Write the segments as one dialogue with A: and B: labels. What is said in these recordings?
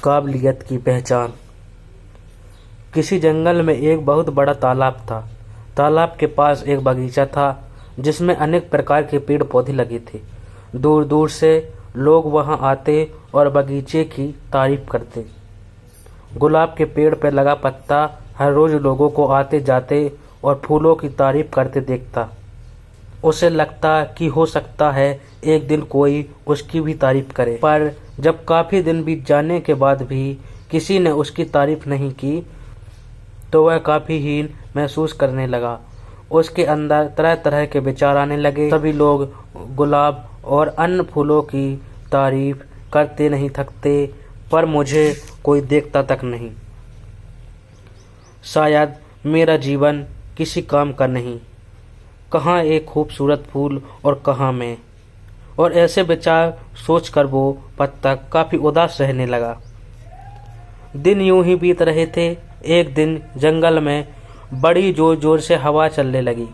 A: काबिलियत की पहचान। किसी जंगल में एक बहुत बड़ा तालाब था। तालाब के पास एक बगीचा था जिसमें अनेक प्रकार के पेड़ पौधे लगे थे। दूर दूर से लोग वहां आते और बगीचे की तारीफ करते। गुलाब के पेड़ पर लगा पत्ता हर रोज लोगों को आते जाते और फूलों की तारीफ करते देखता। उसे लगता कि हो सकता है एक दिन कोई उसकी भी तारीफ करे, पर जब काफी दिन बीत जाने के बाद भी किसी ने उसकी तारीफ नहीं की तो वह काफी हीन महसूस करने लगा। उसके अंदर तरह तरह के विचार आने लगे। सभी लोग गुलाब और अन्य फूलों की तारीफ करते नहीं थकते, पर मुझे कोई देखता तक नहीं। शायद मेरा जीवन किसी काम का नहीं। कहाँ एक खूबसूरत फूल और कहाँ मैं। और ऐसे विचार सोचकर वो पत्ता काफी उदास रहने लगा। दिन यूं ही बीत रहे थे। एक दिन जंगल में बड़ी जोर जोर से हवा चलने लगी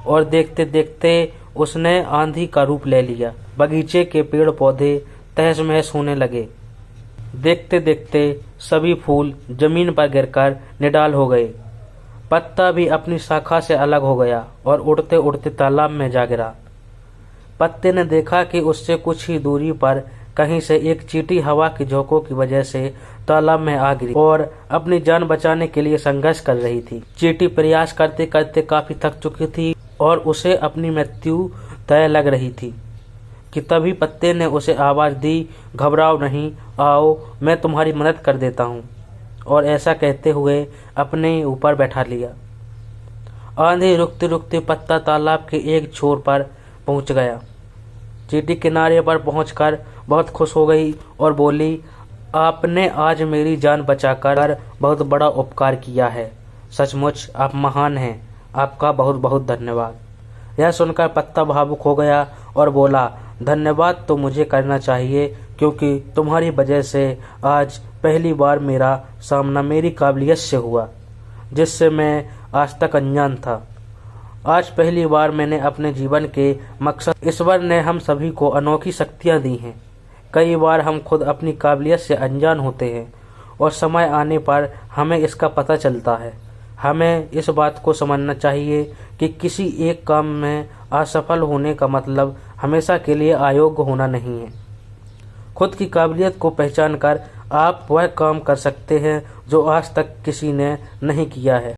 A: और देखते देखते उसने आंधी का रूप ले लिया। बगीचे के पेड़ पौधे तहस महस होने लगे। देखते देखते सभी फूल जमीन पर गिरकर निडाल हो गए। पत्ता भी अपनी शाखा से अलग हो गया और उड़ते उड़ते तालाब में जा गिरा। पत्ते ने देखा कि उससे कुछ ही दूरी पर कहीं से एक चींटी हवा की झोंकों की वजह से तालाब में आ गिरी और अपनी जान बचाने के लिए संघर्ष कर रही थी। चींटी प्रयास करते करते काफी थक चुकी थी और उसे अपनी मृत्यु तय लग रही थी कि तभी पत्ते ने उसे आवाज दी, घबराओ नहीं, आओ मैं तुम्हारी मदद कर देता हूँ। और ऐसा कहते हुए अपने ऊपर बैठा लिया। आंधी रुकते रुकते पत्ता तालाब के एक छोर पर पहुंच गया। चींटी किनारे पर पहुंचकर बहुत खुश हो गई और बोली, आपने आज मेरी जान बचाकर बहुत बड़ा उपकार किया है। सचमुच आप महान हैं। आपका बहुत बहुत धन्यवाद। यह सुनकर पत्ता भावुक हो गया और बोला, धन्यवाद तो मुझे करना चाहिए क्योंकि तुम्हारी वजह से आज पहली बार मेरा सामना मेरी काबिलियत से हुआ, जिससे मैं आज तक अनजान था। आज पहली बार मैंने अपने जीवन के मकसद। ईश्वर ने हम सभी को अनोखी शक्तियाँ दी हैं। कई बार हम खुद अपनी काबिलियत से अनजान होते हैं और समय आने पर हमें इसका पता चलता है। हमें इस बात को समझना चाहिए कि किसी एक काम में असफल होने का मतलब हमेशा के लिए अयोग्य होना नहीं है। खुद की काबिलियत को पहचान कर आप वह काम कर सकते हैं जो आज तक किसी ने नहीं किया है।